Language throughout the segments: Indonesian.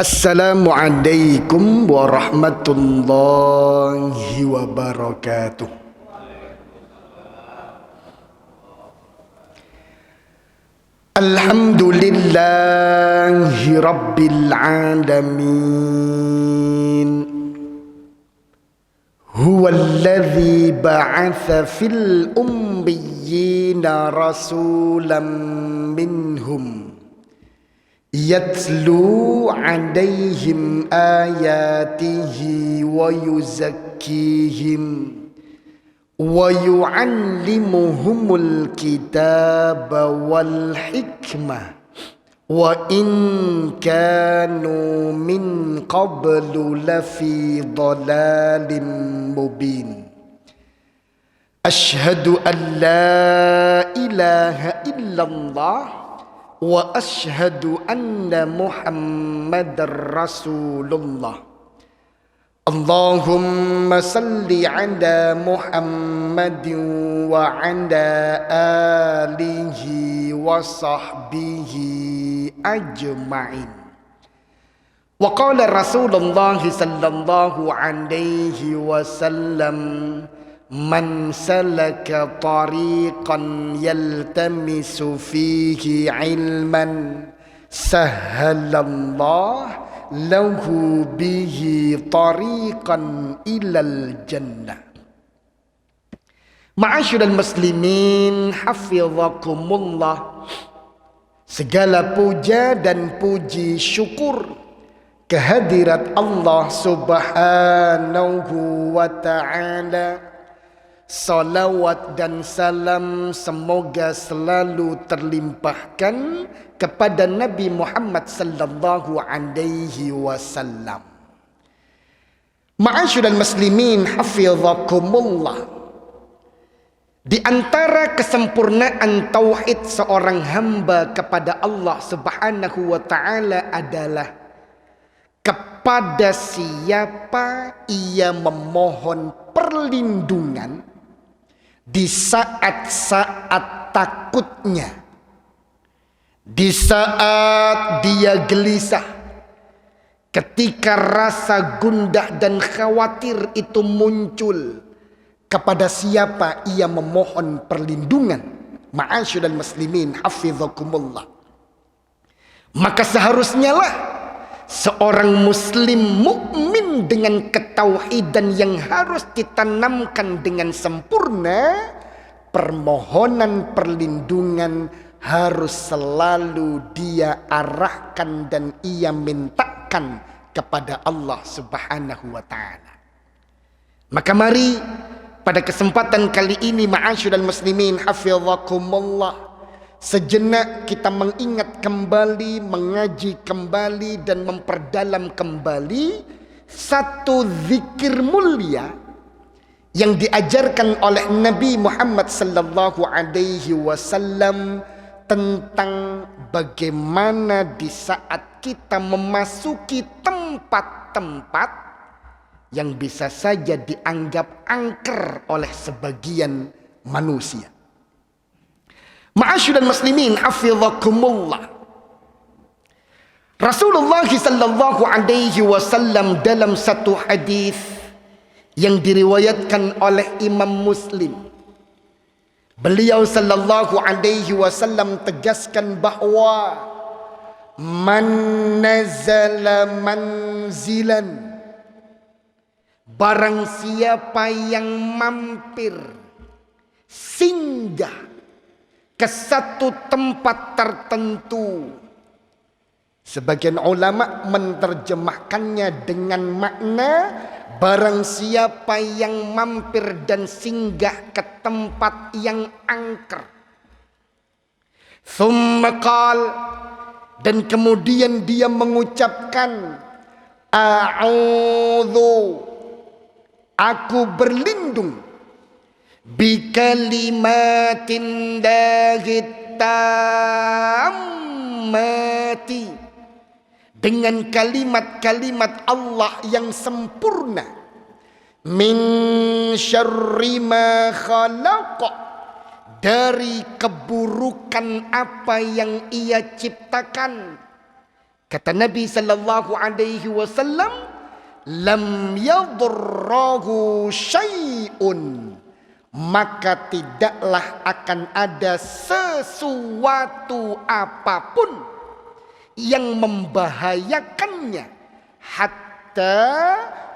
Assalamualaikum warahmatullahi wabarakatuh. Alhamdulillahi rabbil alamin. Huwallazi ba'atha fil ummiyina rasulan minhum yatlu alaihim ayatihi wa yuzakkihim wa yu'allimuhumul kitaba wal hikmah wa in kanu min qablu lafi dhalalin mubin. Ashhadu an la ilaha illallah wa ashhadu anna Muhammadar Rasulullah. Allahumma salli ala Muhammadin wa ala alihi wa sahbihi ajma'in. Wa qala Rasulullah sallallahu alaihi wasallam, man salaka tariqan yaltamisu fihi ilman sahhalallah lahu bihi tariqan ilal jannah. Ma'asyiral muslimin hafizakumullah, segala puja dan puji syukur kehadirat Allah subhanahu wa ta'ala. Salawat dan salam semoga selalu terlimpahkan kepada Nabi Muhammad sallallahu alaihi wasallam. Ma'asyiral muslimin hafizakumullah, di antara kesempurnaan tauhid seorang hamba kepada Allah subhanahu wa ta'ala adalah kepada siapa ia memohon perlindungan di saat-saat takutnya, di saat dia gelisah, ketika rasa gundah dan khawatir itu muncul, kepada siapa ia memohon perlindungan. Ma'asyiral muslimin hafizakumullah, maka seharusnya lah seorang muslim mukmin dengan ketauhidan yang harus ditanamkan dengan sempurna, permohonan perlindungan harus selalu dia arahkan dan ia mintakan kepada Allah subhanahu wa ta'ala. Maka mari pada kesempatan kali ini ma'asyiral muslimin hafizakumullah, sejenak kita mengingat kembali, mengaji kembali dan memperdalam kembali satu zikir mulia yang diajarkan oleh Nabi Muhammad sallallahu alaihi wasallam tentang bagaimana di saat kita memasuki tempat-tempat yang bisa saja dianggap angker oleh sebagian manusia. Ma'asyiral muslimin hafizakumullah, Rasulullah sallallahu alaihi wasallam dalam satu hadis yang diriwayatkan oleh Imam Muslim, beliau sallallahu alaihi wasallam tegaskan bahwa man nazala manzilan, barang siapa yang mampir, singgah ke satu tempat tertentu. Sebagian ulama menerjemahkannya dengan makna barang siapa yang mampir dan singgah ke tempat yang angker. Thumma qal, dan kemudian dia mengucapkan, a'udzu, aku berlindung, bikalimatin dahit tammati, dengan kalimat-kalimat Allah yang sempurna, min syarri ma khalaq, dari keburukan apa yang ia ciptakan, Kata Nabi sallallahu alaihi wasallam, lam yadurrahu syai'un, maka tidaklah akan ada sesuatu apapun yang membahayakannya hatta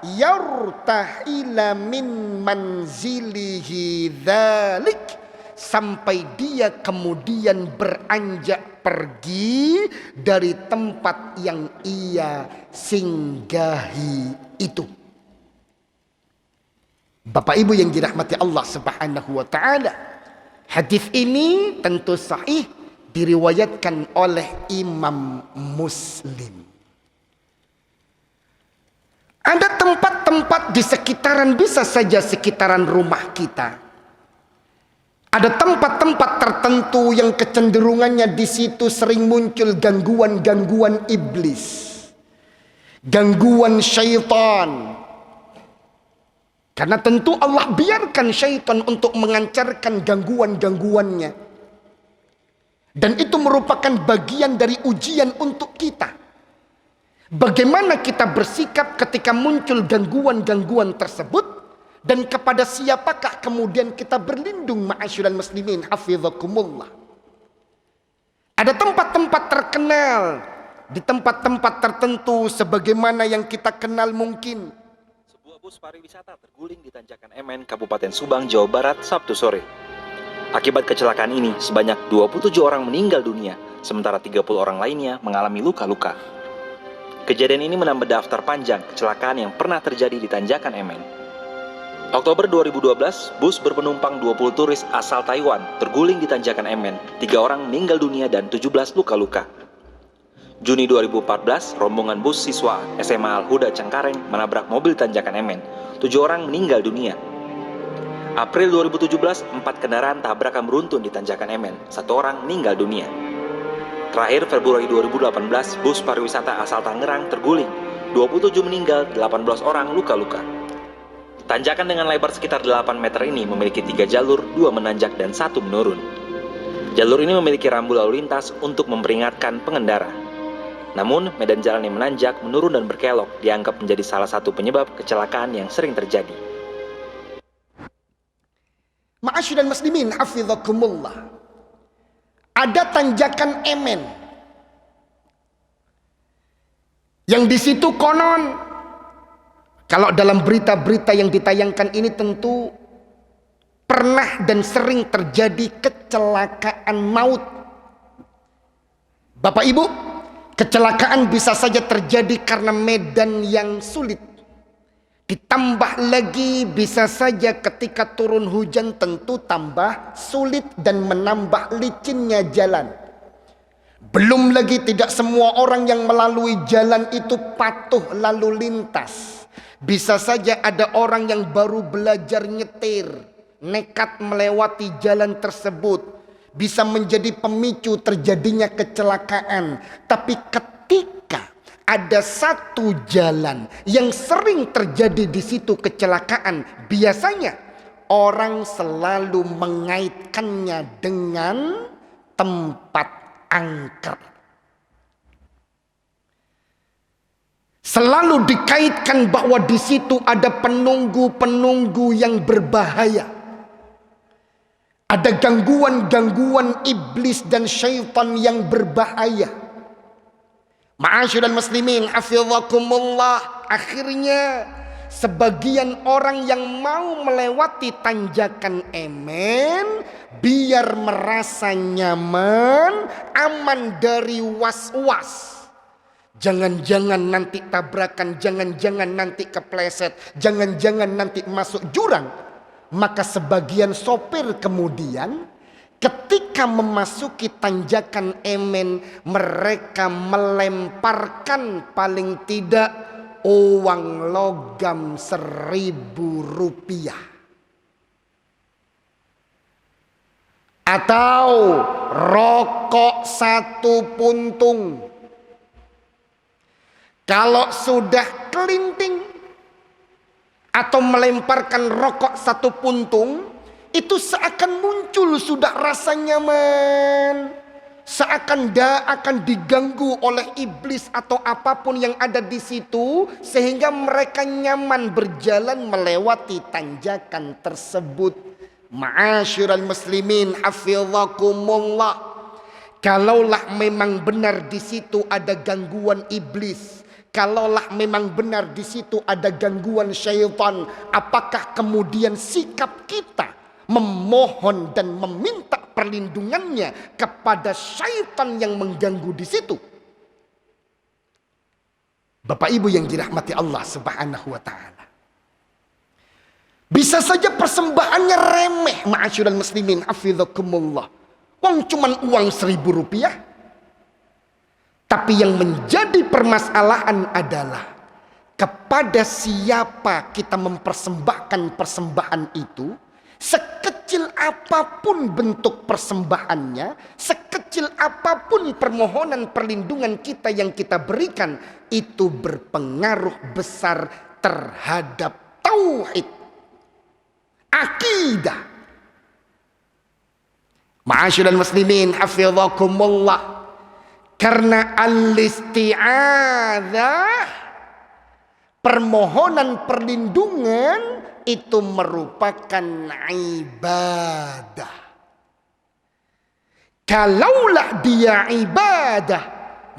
yartahila min manzilihi dzalik, sampai dia kemudian beranjak pergi dari tempat yang ia singgahi itu. Bapak Ibu yang dirahmati Allah Subhanahu wa taala, hadis ini tentu sahih diriwayatkan oleh Imam Muslim. Ada tempat-tempat di sekitaran, bisa saja sekitaran rumah kita. Ada tempat-tempat tertentu yang kecenderungannya di situ sering muncul gangguan-gangguan iblis, gangguan syaitan. Karena tentu Allah biarkan syaitan untuk mengancarkan gangguan-gangguannya. Dan itu merupakan bagian dari ujian untuk kita. Bagaimana kita bersikap ketika muncul gangguan-gangguan tersebut, dan kepada siapakah kemudian kita berlindung, ma'asyiral muslimin hafizakumullah. Ada tempat-tempat terkenal di tempat-tempat tertentu sebagaimana yang kita kenal mungkin. Sebuah bus pariwisata terguling di Tanjakan MN, Kabupaten Subang, Jawa Barat, Sabtu sore. Akibat kecelakaan ini, sebanyak 27 orang meninggal dunia, sementara 30 orang lainnya mengalami luka-luka. Kejadian ini menambah daftar panjang kecelakaan yang pernah terjadi di Tanjakan MN. Oktober 2012, bus berpenumpang 20 turis asal Taiwan terguling di Tanjakan MN. 3 orang meninggal dunia dan 17 luka-luka. Juni 2014, rombongan bus siswa SMA Al-Huda Cengkareng menabrak mobil Tanjakan MN. 7 orang meninggal dunia. April 2017, 4 kendaraan tabrakan beruntun di Tanjakan MN. 1 orang meninggal dunia. Terakhir, Februari 2018, bus pariwisata asal Tangerang terguling. 27 meninggal, 18 orang luka-luka. Tanjakan dengan lebar sekitar 8 meter ini memiliki 3 jalur, 2 menanjak dan 1 menurun. Jalur ini memiliki rambu lalu lintas untuk memperingatkan pengendara. Namun, medan jalan yang menanjak, menurun dan berkelok dianggap menjadi salah satu penyebab kecelakaan yang sering terjadi. Ma'asyiral muslimin hafizakumullah. Ada Tanjakan MN yang di situ konon, kalau dalam berita-berita yang ditayangkan ini tentu pernah dan sering terjadi kecelakaan maut. Bapak Ibu, kecelakaan bisa saja terjadi karena medan yang sulit. Ditambah lagi bisa saja ketika turun hujan tentu tambah sulit dan menambah licinnya jalan. Belum lagi tidak semua orang yang melalui jalan itu patuh lalu lintas. Bisa saja ada orang yang baru belajar nyetir, nekat melewati jalan tersebut, bisa menjadi pemicu terjadinya kecelakaan. Tapi ketika ada satu jalan yang sering terjadi di situ kecelakaan, biasanya orang selalu mengaitkannya dengan tempat angker. Selalu dikaitkan bahwa di situ ada penunggu-penunggu yang berbahaya. Ada gangguan-gangguan iblis dan syaitan yang berbahaya. Ma'asyiral muslimin hafizakumullah, akhirnya sebagian orang yang mau melewati Tanjakan MN biar merasa nyaman, aman dari was-was. Jangan-jangan nanti tabrakan, jangan-jangan nanti kepleset, jangan-jangan nanti masuk jurang. Maka sebagian sopir kemudian ketika memasuki Tanjakan MN, mereka melemparkan paling tidak uang logam 1.000 rupiah. Atau rokok 1 puntung. Kalau sudah kelinting atau melemparkan rokok 1 puntung, itu seakan muncul sudah rasa nyaman. seakan akan diganggu oleh iblis atau apapun yang ada di situ, sehingga mereka nyaman berjalan melewati tanjakan tersebut. Ma'asyiral muslimin hafizakumullah, kalaulah memang benar di situ ada gangguan iblis, kalaulah memang benar di situ ada gangguan syaitan, apakah kemudian sikap kita memohon dan meminta perlindungannya kepada syaitan yang mengganggu di situ? Bapak Ibu yang dirahmati Allah Subhanahu wa taala, bisa saja persembahannya remeh, ma'asyiral muslimin hafizakumullah, wong cuman uang 1.000 rupiah. Tapi yang menjadi permasalahan adalah kepada siapa kita mempersembahkan persembahan itu. Sekecil apapun bentuk persembahannya, sekecil apapun permohonan perlindungan kita yang kita berikan, itu berpengaruh besar terhadap tauhid, akidah. Ma'asyiral muslimin hafizakumullah, karena al-isti'adzah, permohonan perlindungan, itu merupakan ibadah. Kalaulah dia ibadah,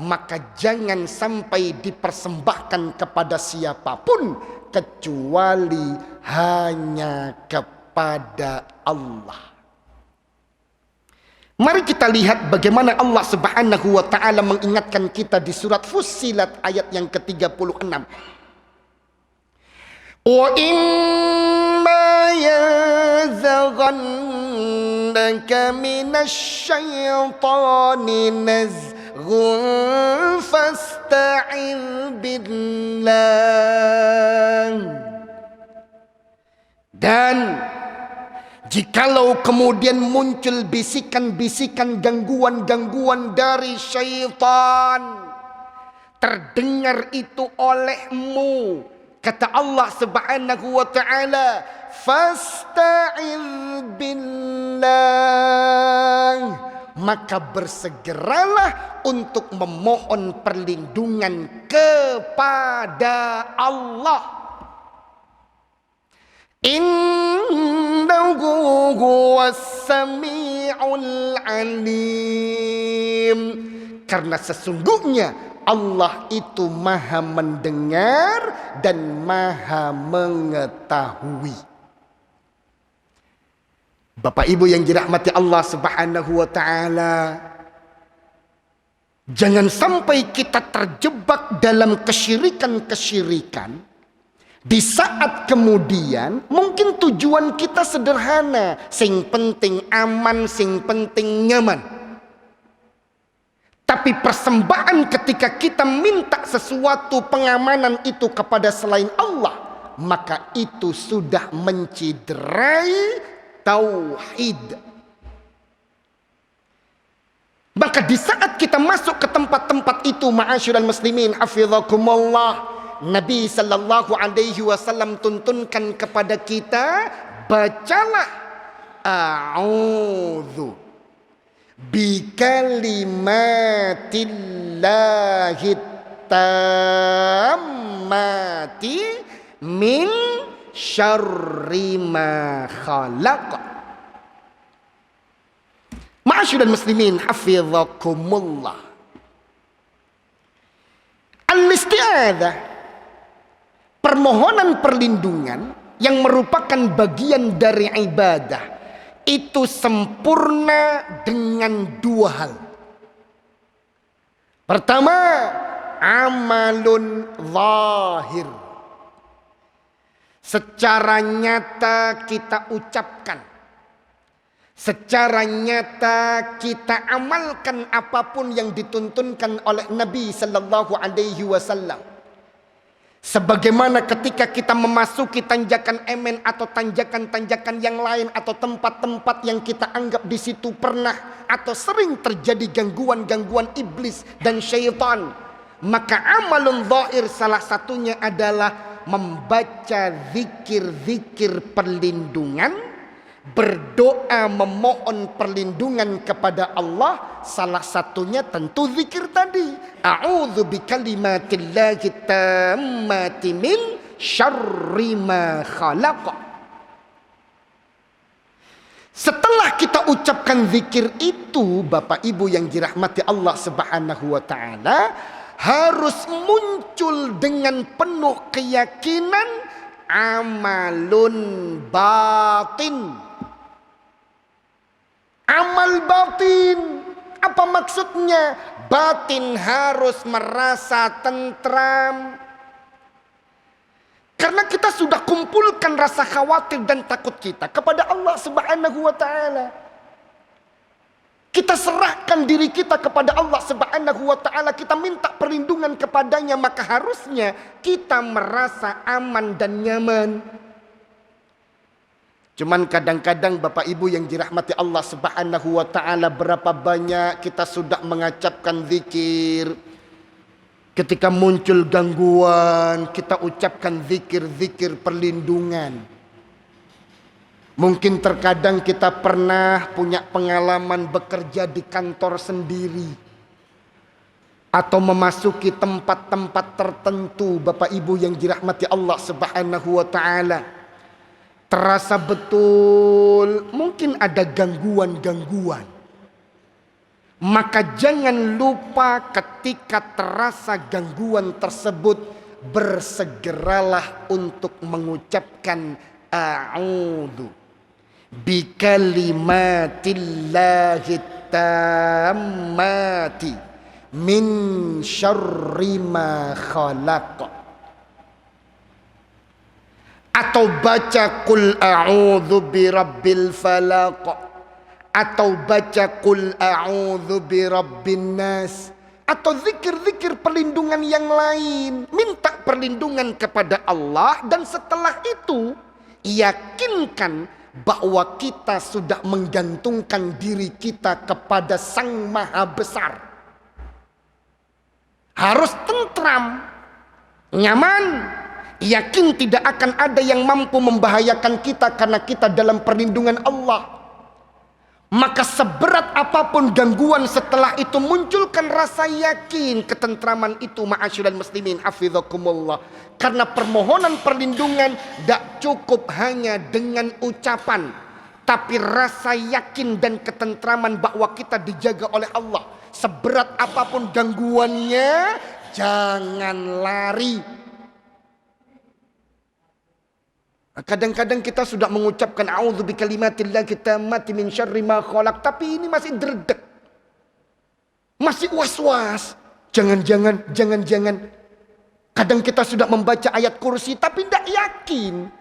maka jangan sampai dipersembahkan kepada siapapun kecuali hanya kepada Allah. Mari kita lihat bagaimana Allah Subhanahu wa taala mengingatkan kita di surat Fussilat ayat yang ke-36. Wa imma yanzaghannaka minasyaitani nazghun fasta'idz billah. Dan jikalau kemudian muncul bisikan-bisikan, gangguan-gangguan dari syaitan, terdengar itu olehmu, kata Allah Subhanahu wa taala, fasta'idz billah, maka bersegeralah untuk memohon perlindungan kepada Allah. Innahu huwas sami'ul alim, karena sesungguhnya Allah itu maha mendengar dan maha mengetahui. Bapak Ibu yang dirahmati Allah Subhanahu wa taala, jangan sampai kita terjebak dalam kesyirikan-kesyirikan di saat kemudian mungkin tujuan kita sederhana, sing penting aman, sing penting nyaman. Tapi persembahan ketika kita minta sesuatu pengamanan itu kepada selain Allah, maka itu sudah menciderai tauhid. Maka di saat kita masuk ke tempat-tempat itu, ma'asyiral muslimin hafizakumullah, Nabi sallallahu alaihi wasallam tuntunkan kepada kita, bacalah a'udzu bikalimatillahi tammati min syarri ma khalaq. Ma'asyiral muslimin hafizakumullah, al-isti'adzah, permohonan perlindungan yang merupakan bagian dari ibadah, itu sempurna dengan dua hal. Pertama, amalun zahir, secara nyata kita ucapkan, secara nyata kita amalkan apapun yang dituntunkan oleh Nabi sallallahu alaihi wasallam. Sebagaimana ketika kita memasuki tanjakan Emen atau tanjakan-tanjakan yang lain atau tempat-tempat yang kita anggap di situ pernah atau sering terjadi gangguan-gangguan iblis dan syaitan, maka amalun zahir salah satunya adalah membaca zikir-zikir perlindungan berdoa memohon perlindungan kepada Allah, salah satunya tentu zikir tadi. A'udzu bikalimatillahi tammati min syarri ma khalaq. Setelah kita ucapkan zikir itu, Bapak Ibu yang dirahmati Allah Subhanahu wa taala, harus muncul dengan penuh keyakinan amalun batin. Amal batin, apa maksudnya? Batin harus merasa tentram. Karena kita sudah kumpulkan rasa khawatir dan takut kita kepada Allah Subhanahu wa taala. Kita serahkan diri kita kepada Allah Subhanahu wa taala, kita minta perlindungan kepadanya, maka harusnya kita merasa aman dan nyaman. Cuman kadang-kadang Bapak Ibu yang dirahmati Allah Subhanahu wa taala, berapa banyak kita sudah mengucapkan zikir. Ketika muncul gangguan, kita ucapkan zikir-zikir perlindungan. Mungkin terkadang kita pernah punya pengalaman bekerja di kantor sendiri, atau memasuki tempat-tempat tertentu, Bapak Ibu yang dirahmati Allah Subhanahu wa taala. Terasa betul mungkin ada gangguan-gangguan. Maka jangan lupa ketika terasa gangguan tersebut, bersegeralah untuk mengucapkan a'udzu bikalimatillahi tammati min syarri ma khalaq. Atau baca qul a'udzu birabbil falaq, atau baca qul a'udzu birabbin nas, atau zikir-zikir perlindungan yang lain. Minta perlindungan kepada Allah, dan setelah itu yakinkan bahwa kita sudah menggantungkan diri kita kepada Sang Maha Besar. Harus tentram, nyaman, yakin tidak akan ada yang mampu membahayakan kita karena kita dalam perlindungan Allah. Maka seberat apapun gangguan setelah itu, munculkan rasa yakin, ketentraman itu, ma'asyiral muslimin hafizakumullah. Karena permohonan perlindungan tidak cukup hanya dengan ucapan, tapi rasa yakin dan ketentraman bahwa kita dijaga oleh Allah. Seberat apapun gangguannya, jangan lari. Kadang-kadang kita sudah mengucapkan a'udzu bikalimatillahi tammati min syarri ma khalaq, tapi ini masih dredeg. Masih was-was. Jangan-jangan. Kadang kita sudah membaca ayat kursi tapi tidak yakin.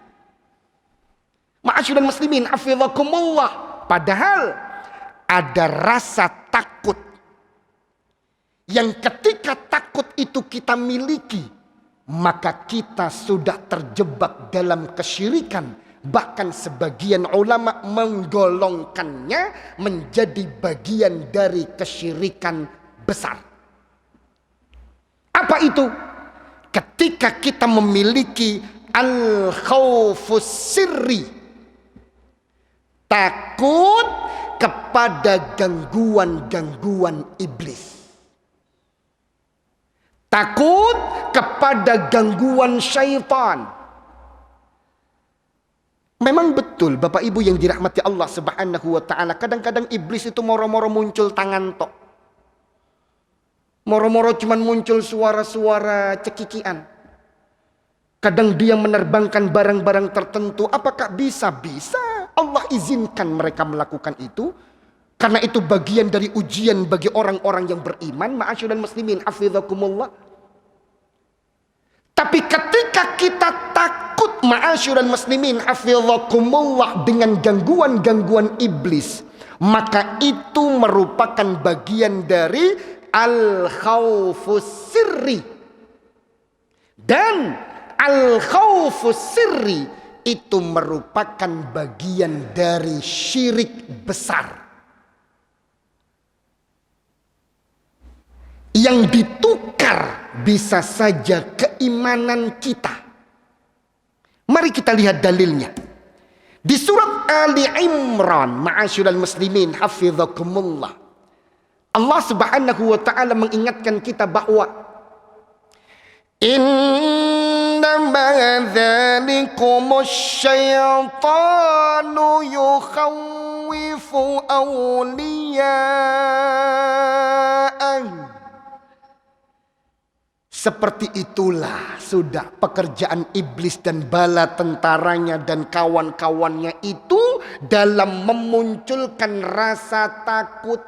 Ma'asyiral muslimin hafizakumullah. Padahal ada rasa takut yang ketika takut itu kita miliki, maka kita sudah terjebak dalam kesyirikan. Bahkan sebagian ulama menggolongkannya menjadi bagian dari kesyirikan besar. Apa itu? Ketika kita memiliki al-khaufus sirri, takut kepada gangguan-gangguan iblis. Takut kepada gangguan syaitan. Memang betul Bapak Ibu yang dirahmati Allah Subhanahu wa taala, kadang-kadang iblis itu moro-moro muncul tangan tok. Moro-moro cuman muncul suara-suara cekikian. Kadang dia menerbangkan barang-barang tertentu. Apakah bisa? Bisa. Allah izinkan mereka melakukan itu. Karena itu bagian dari ujian bagi orang-orang yang beriman. Ma'asyiral muslimin hafizakumullah. Tapi ketika kita takut, ma'asyiral muslimin hafizakumullah, dengan gangguan-gangguan iblis, maka itu merupakan bagian dari al-khaufus sirri. Dan al-khaufus sirri itu merupakan bagian dari syirik besar. Yang ditukar bisa saja keimanan kita. Mari kita lihat dalilnya. Di surat Ali Imran, ma'asyiral muslimin hafizakumullah, Allah Subhanahu wa taala mengingatkan kita bahwa innama dzalikumus syaitanu yukhawwifu awliya'ah. Seperti itulah sudah pekerjaan iblis dan bala tentaranya dan kawan-kawannya itu dalam memunculkan rasa takut.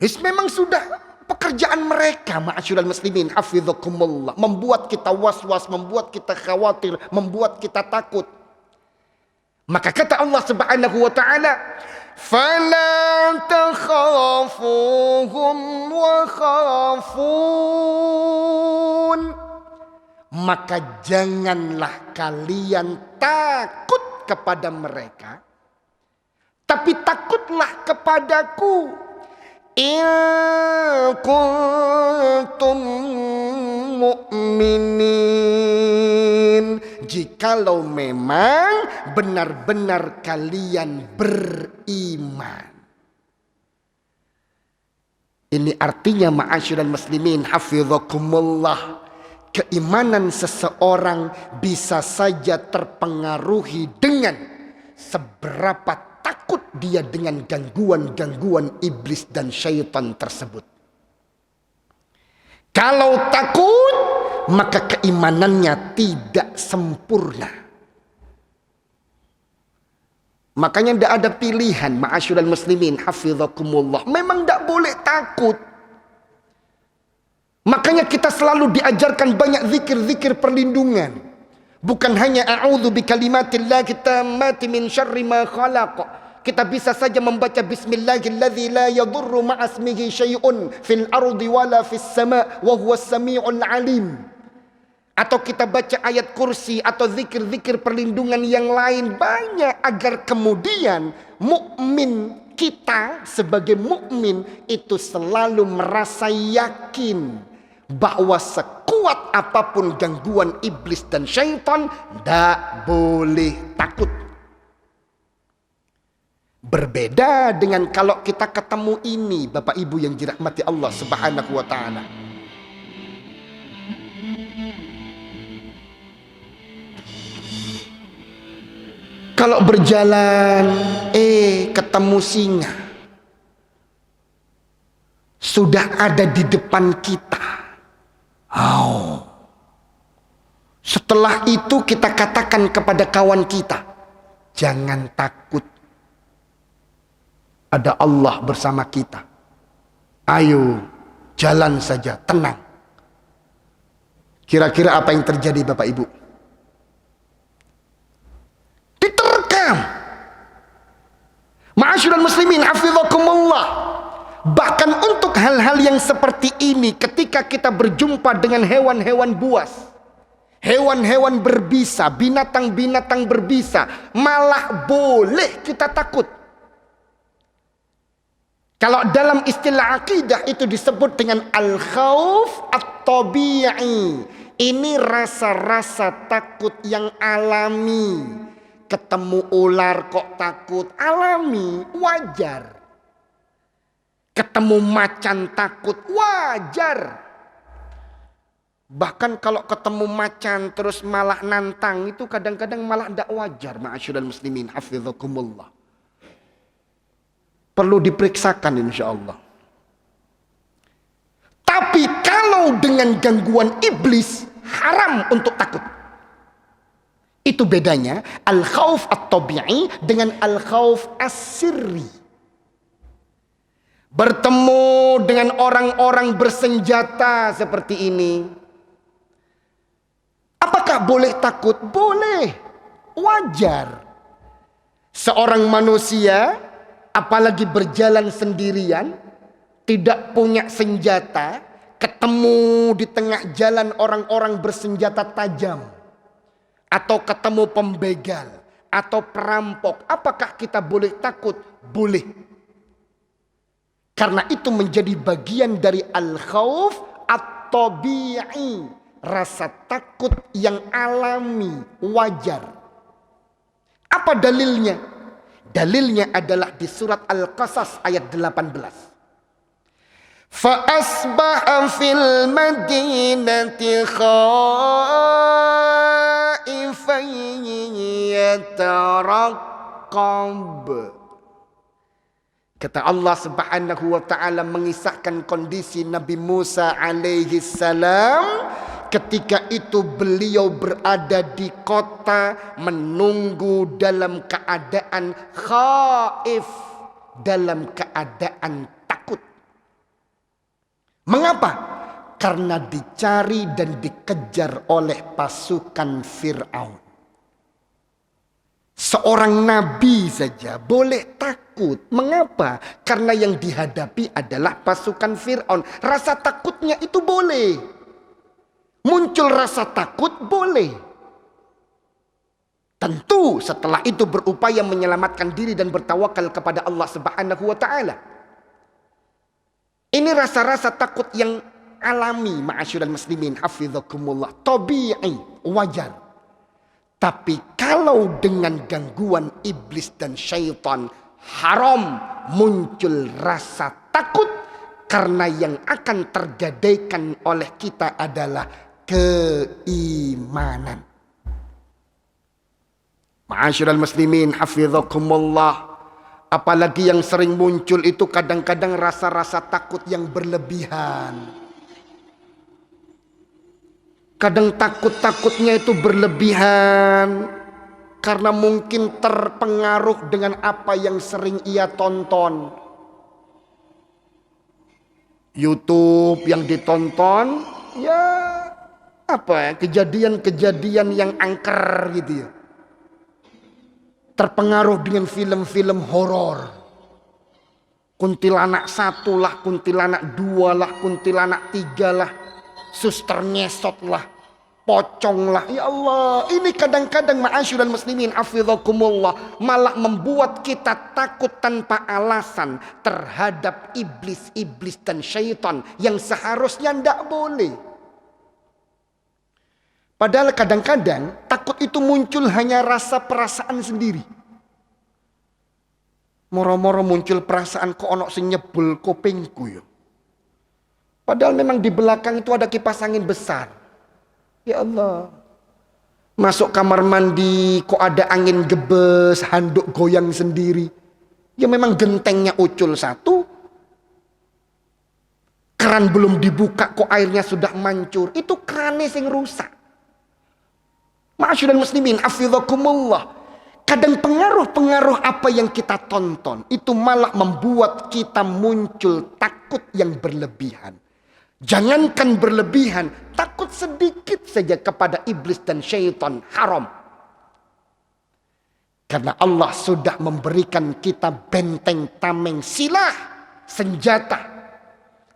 Memang sudah pekerjaan mereka, ma'asyiral muslimin hafizakumullah, membuat kita was-was, membuat kita khawatir, membuat kita takut. Maka kata Allah Subhanahu wa taala, فَلَا تَخَافُوهُمْ وَخَافُونَ. Maka janganlah kalian takut kepada mereka, tapi takutlah kepadaku. In kuntum mu'minin, jikalau memang benar-benar kalian beriman. Ini artinya ma'asyiral muslimin hafizakumullah, keimanan seseorang bisa saja terpengaruhi dengan seberapa takut dia dengan gangguan-gangguan iblis dan syaitan tersebut. Kalau takut, maka keimanannya tidak sempurna. Makanya tidak ada pilihan, ma'asyiral muslimin hafizakumullah. Memang tidak boleh takut. Makanya kita selalu diajarkan banyak zikir-zikir perlindungan. Bukan hanya a'udzu bikalimatillahi tammati min syarri ma khalaq. Kita bisa saja membaca bismillahilladzi la yadurru ma'asmihi syai'un fil ardi wala fis sama' wa huwas sami'ul alim. Atau kita baca ayat kursi atau zikir-zikir perlindungan yang lain banyak, agar kemudian mukmin kita sebagai mukmin itu selalu merasa yakin bahwa sekuat apapun gangguan iblis dan syaitan, tidak boleh takut. Berbeda dengan kalau kita ketemu ini, Bapak Ibu yang dirahmati Allah Subhanahu wa taala. Kalau berjalan, ketemu singa. Sudah ada di depan kita. Setelah itu kita katakan kepada kawan kita, jangan takut, ada Allah bersama kita. Ayo jalan saja, tenang. Kira-kira apa yang terjadi Bapak Ibu? Diterkam. Ma'asyiral muslimin hafizakumullah. Bahkan untuk hal-hal yang seperti ini, ketika kita berjumpa dengan hewan-hewan buas, hewan-hewan berbisa, binatang-binatang berbisa, malah boleh kita takut. Kalau dalam istilah akidah itu disebut dengan al-khauf at-tabi'i. Ini rasa-rasa takut yang alami. Ketemu ular kok takut, alami, wajar. Ketemu macan takut, wajar. Bahkan kalau ketemu macan terus malah nantang, itu kadang-kadang malah tidak wajar. Ma'asyiral muslimin hafizakumullah. Perlu diperiksakan insya Allah. Tapi kalau dengan gangguan iblis, haram untuk takut. Itu bedanya al-khauf at-tabi'i dengan al-khauf as-sirri. Bertemu dengan orang-orang bersenjata seperti ini, apakah boleh takut? Boleh, wajar. Seorang manusia, apalagi berjalan sendirian, tidak punya senjata, ketemu di tengah jalan orang-orang bersenjata tajam, atau ketemu pembegal, atau perampok, apakah kita boleh takut? Boleh. Karena itu menjadi bagian dari al-khauf at-tabi'i. Rasa takut yang alami, wajar. Apa dalilnya? Dalilnya adalah di surat Al-Qasas ayat 18. Fa'asbaha fil madinati khaifan yataraqqab. Kata Allah Subhanahu wa taala mengisahkan kondisi Nabi Musa alaihi salam. Ketika itu beliau berada di kota menunggu dalam keadaan khaif, dalam keadaan takut. Mengapa? Karena dicari dan dikejar oleh pasukan Fir'aun. Seorang nabi saja boleh takut. Mengapa? Karena yang dihadapi adalah pasukan Fir'aun. Rasa takutnya itu boleh. Muncul rasa takut boleh. Tentu setelah itu berupaya menyelamatkan diri dan bertawakal kepada Allah Subhanahu wa taala. Ini rasa-rasa takut yang alami, ma'asyiral muslimin hafizakumullah, tabi'i, wajar. Tapi kalau dengan gangguan iblis dan syaitan, haram muncul rasa takut karena yang akan tergadaikan oleh kita adalah keimanan. Ma'asyiral muslimin hafizakumullah, apalagi yang sering muncul itu kadang-kadang rasa-rasa takut yang berlebihan. Kadang takut-takutnya itu berlebihan karena mungkin terpengaruh dengan apa yang sering ia tonton. YouTube yang ditonton, ya apa ya, kejadian-kejadian yang angker gitu ya. Terpengaruh dengan film-film horor. Kuntilanak 1 lah, kuntilanak 2 lah, kuntilanak 3 lah, suster ngesot lah, pocong lah. Ya Allah, ini kadang-kadang ma'asyiral muslimin hafizakumullah malah membuat kita takut tanpa alasan terhadap iblis-iblis dan syaitan yang seharusnya tidak boleh. Padahal kadang-kadang takut itu muncul hanya rasa perasaan sendiri. Moro-moro muncul perasaan kok ono sing nyebul kupingku ya. Padahal memang di belakang itu ada kipas angin besar. Ya Allah. Masuk kamar mandi kok ada angin gebes, handuk goyang sendiri. Ya memang gentengnya ucul 1. Keran belum dibuka kok airnya sudah mancur. Itu kerannya sing rusak. Ma'asyiral muslimin hafizakumullah, kadang pengaruh-pengaruh apa yang kita tonton itu malah membuat kita muncul takut yang berlebihan. Jangankan berlebihan, takut sedikit saja kepada iblis dan syaitan haram. Karena Allah sudah memberikan kita benteng tameng silah, senjata,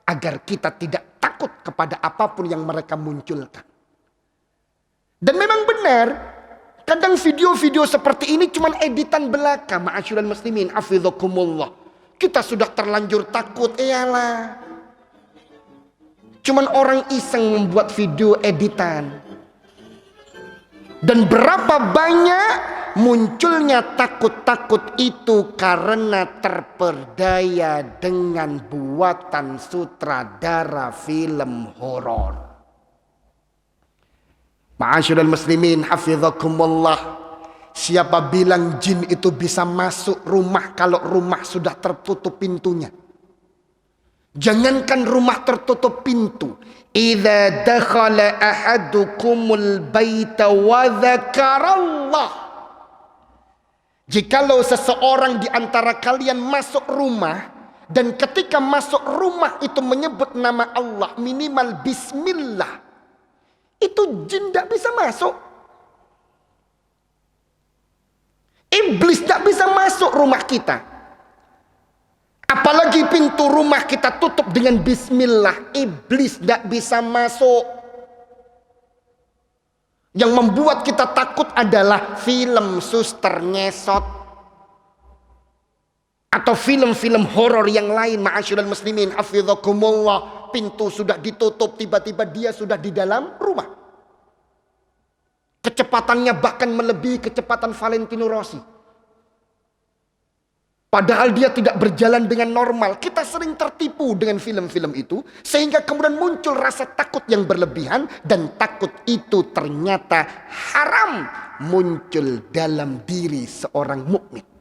agar kita tidak takut kepada apapun yang mereka munculkan. Dan memang benar, kadang video-video seperti ini cuma editan belaka, ma'asyiral muslimin hafizakumullah. Kita sudah terlanjur takut, iyalah. Cuman orang iseng membuat video editan. Dan berapa banyak munculnya takut-takut itu karena terperdaya dengan buatan sutradara film horor. Ma'asyiral muslimin hafizakumullah, siapa bilang jin itu bisa masuk rumah kalau rumah sudah tertutup pintunya? Jangankan rumah tertutup pintu, idza dakhala ahadukumul baita wa dzakarallah, jikalau seseorang di antara kalian masuk rumah dan ketika masuk rumah itu menyebut nama Allah, minimal bismillah, itu jin tidak bisa masuk. Iblis tidak bisa masuk rumah kita. Apalagi pintu rumah kita tutup dengan bismillah, iblis tidak bisa masuk. Yang membuat kita takut adalah film suster ngesot atau film-film horor yang lain. Ma'asyiral muslimin hafizakumullah, pintu sudah ditutup, tiba-tiba dia sudah di dalam rumah. Kecepatannya bahkan melebihi kecepatan Valentino Rossi. Padahal dia tidak berjalan dengan normal. Kita sering tertipu dengan film-film itu. Sehingga kemudian muncul rasa takut yang berlebihan. Dan takut itu ternyata haram muncul dalam diri seorang mukmin.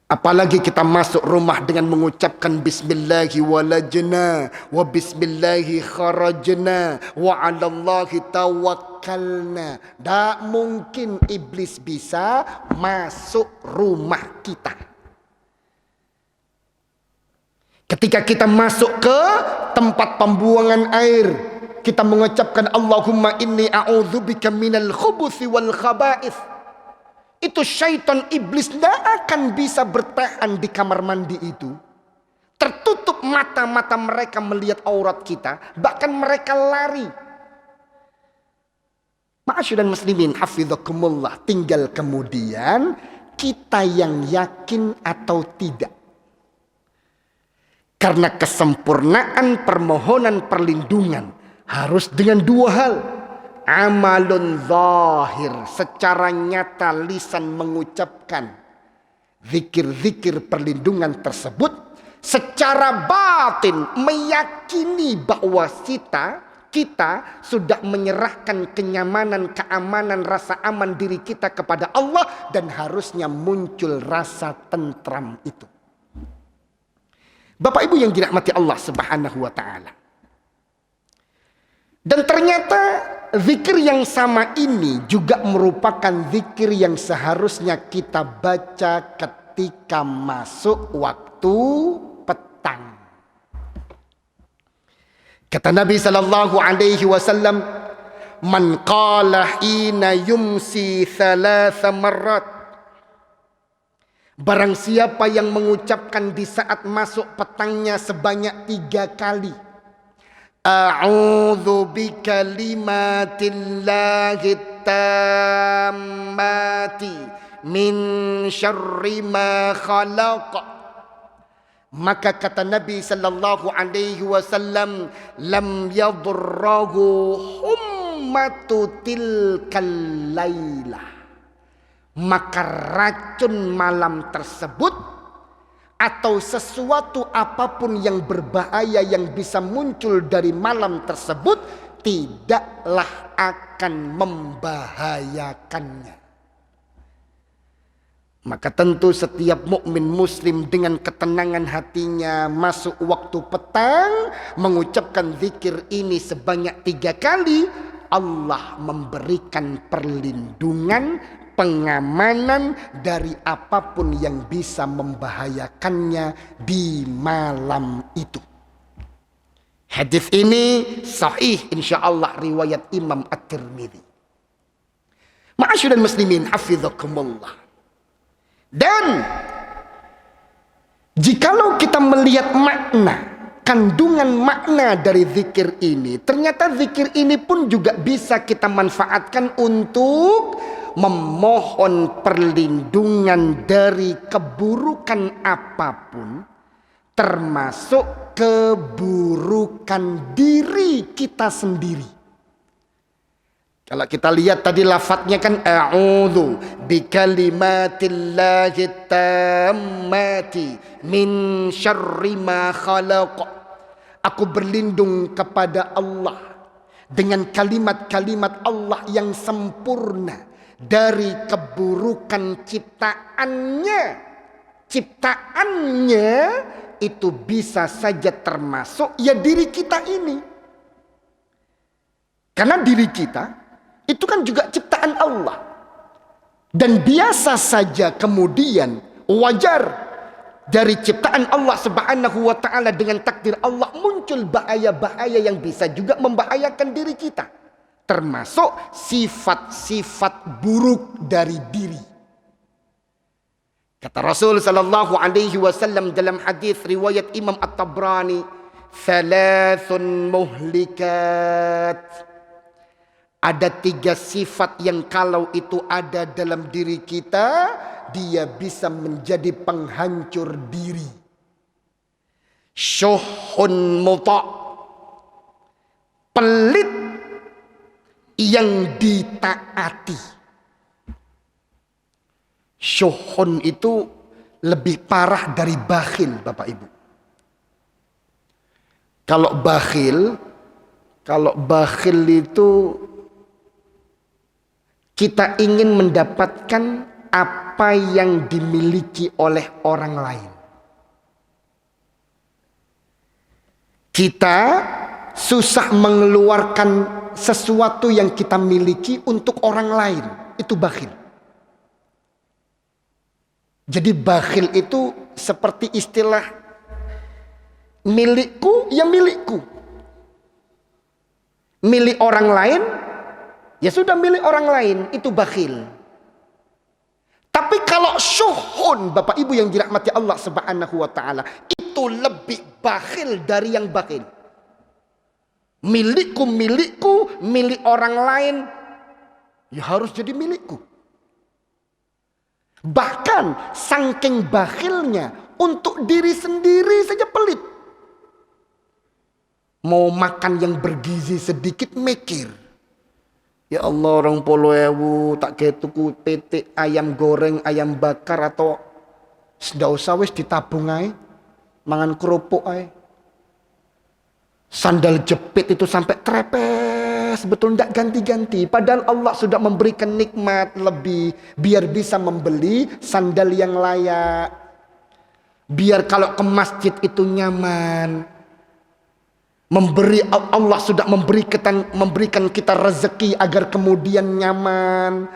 Apalagi kita masuk rumah dengan mengucapkan Bismillahi walajna wa Bismillahi kharajna wa 'alallahi tawakkalna. Tak mungkin iblis bisa masuk rumah kita. Ketika kita masuk ke tempat pembuangan air, kita mengucapkan Allahumma inni a'udzubika minal khubuthi wal khaba'ith. Itu syaitan iblis tidak akan bisa bertahan di kamar mandi itu. Tertutup mata-mata mereka melihat aurat kita. Bahkan mereka lari. Ma'asyiral muslimin hafizakumullah. Tinggal kemudian kita yang yakin atau tidak. Karena kesempurnaan permohonan perlindungan harus dengan dua hal. Amalun zahir, secara nyata lisan mengucapkan zikir-zikir perlindungan tersebut. Secara batin meyakini bahwa kita sudah menyerahkan kenyamanan, keamanan, rasa aman diri kita kepada Allah. Dan harusnya muncul rasa tentram itu. Bapak Ibu yang dirahmati Allah Subhanahu wa ta'ala. Dan ternyata zikir yang sama ini juga merupakan zikir yang seharusnya kita baca ketika masuk waktu petang. Kata Nabi sallallahu alaihi wasallam, "Man qala hina yumsi thalatha marrat." Barang siapa yang mengucapkan di saat masuk petangnya sebanyak 3 kali. A'udzu bikalimatillahi tammati min syarri ma khalaq. Maka kata Nabi sallallahu alaihi wasallam, lam yadurrahu hummatu tilkal lailah. Maka racun malam tersebut atau sesuatu apapun yang berbahaya yang bisa muncul dari malam tersebut tidaklah akan membahayakannya. Maka tentu setiap mukmin muslim dengan ketenangan hatinya masuk waktu petang mengucapkan zikir ini sebanyak 3 kali, Allah memberikan perlindungan, pengamanan dari apapun yang bisa membahayakannya di malam itu. Hadis ini sahih insyaallah riwayat Imam At-Tirmidzi. Ma'asyiral muslimin hafizakumullah. Dan jikalau kita melihat makna, kandungan makna dari zikir ini, ternyata zikir ini pun juga bisa kita manfaatkan untuk memohon perlindungan dari keburukan apapun, termasuk keburukan diri kita sendiri. Kalau kita lihat tadi lafadznya kan a'udzu bikalimatillahi tammati min syarri ma khalaq. Aku berlindung kepada Allah dengan kalimat-kalimat Allah yang sempurna dari keburukan ciptaannya. Ciptaannya itu bisa saja termasuk ya diri kita ini. Karena diri kita itu kan juga ciptaan Allah. Dan biasa saja kemudian wajar dari ciptaan Allah Subhanahu wa ta'ala dengan takdir Allah muncul bahaya-bahaya yang bisa juga membahayakan diri kita. Termasuk sifat-sifat buruk dari diri. Kata Rasul sallallahu alaihi wasallam dalam hadis riwayat Imam At-Tabrani, "Thalathun muhlikat." Ada 3 sifat yang kalau itu ada dalam diri kita, dia bisa menjadi penghancur diri. Syuhun muta', pelit yang ditaati. Syuhun itu lebih parah dari bakhil, Bapak Ibu. Kalau bakhil itu kita ingin mendapatkan apa yang dimiliki oleh orang lain. Kita susah mengeluarkan sesuatu yang kita miliki untuk orang lain. Itu bakhil. Jadi bakhil itu seperti istilah milikku ya milikku. Milik orang lain ya sudah milik orang lain, itu bakhil. Tapi kalau syuhun, Bapak Ibu yang dirahmati Allah Subhanahu wa taala, itu lebih bakhil dari yang bakhil. Milikku, milik orang lain ya harus jadi milikku. Bahkan saking bakhilnya untuk diri sendiri saja pelit. Mau makan yang bergizi sedikit mikir. Ya Allah, 20.000 tak kayak tuku PT ayam goreng, ayam bakar atau ndak usah wis ditabung ae. Mangan kerupuk ae. Sandal jepit itu sampai trepes, betul ndak ganti-ganti. Padahal Allah sudah memberikan nikmat lebih biar bisa membeli sandal yang layak. Biar kalau ke masjid itu nyaman. Allah sudah memberikan kita rezeki agar kemudian nyaman,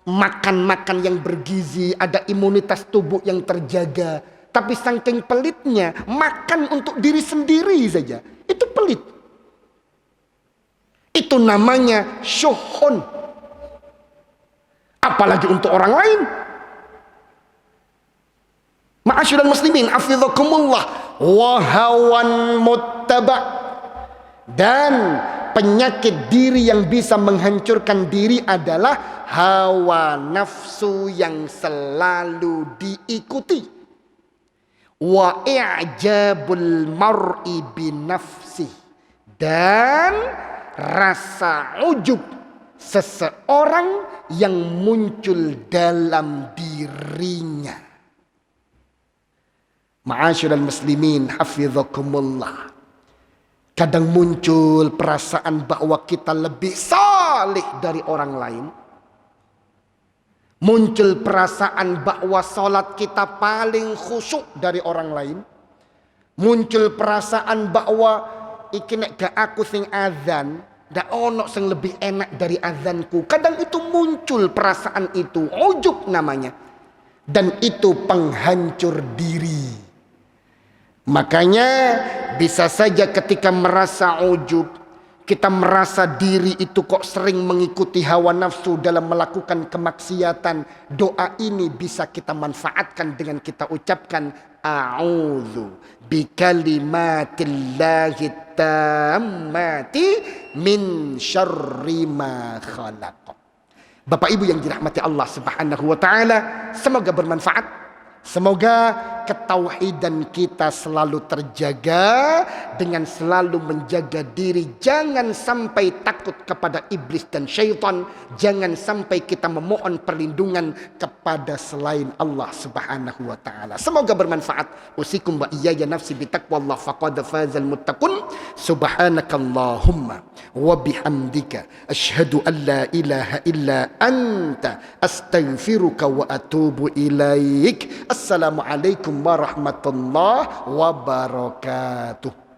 makan yang bergizi, ada imunitas tubuh yang terjaga. Tapi saking pelitnya makan untuk diri sendiri saja, itu pelit. Itu namanya syuhun. Apalagi untuk orang lain. Ma'asyiral muslimin, hafizakumullah, wa hawan muttaba'. Dan penyakit diri yang bisa menghancurkan diri adalah hawa nafsu yang selalu diikuti. Wa i'jabul mar'i binafsi. Dan rasa ujub seseorang yang muncul dalam dirinya. Ma'asyiral muslimin, hafizakumullah. Kadang muncul perasaan bahwa kita lebih saleh dari orang lain. Muncul perasaan bahwa sholat kita paling khusyuk dari orang lain. Muncul perasaan bahwa iki nek gak aku sing azan, ndak ono sing lebih enak dari azanku. Kadang itu muncul perasaan itu, ujub namanya. Dan itu penghancur diri. Makanya bisa saja ketika merasa ujub, kita merasa diri itu kok sering mengikuti hawa nafsu dalam melakukan kemaksiatan. Doa ini bisa kita manfaatkan dengan kita ucapkan a'udzu bikalimatillahi tammati min syarri ma khalaq. Bapak Ibu yang dirahmati Allah Subhanahu wa taala, semoga bermanfaat. Semoga ketauhidan kita selalu terjaga dengan selalu menjaga diri. Jangan sampai takut kepada iblis dan syaitan. Jangan sampai kita memohon perlindungan kepada selain Allah Subhanahu wa taala. Semoga bermanfaat. Usikum wa iyaya nafsi bitaqwallah faqad fazal muttaqun. Subhanakallahumma wa bihamdika asyhadu an la ilaha illa anta astaghfiruka wa atubu ilaik. Assalamualaikum warahmatullahi wabarakatuh.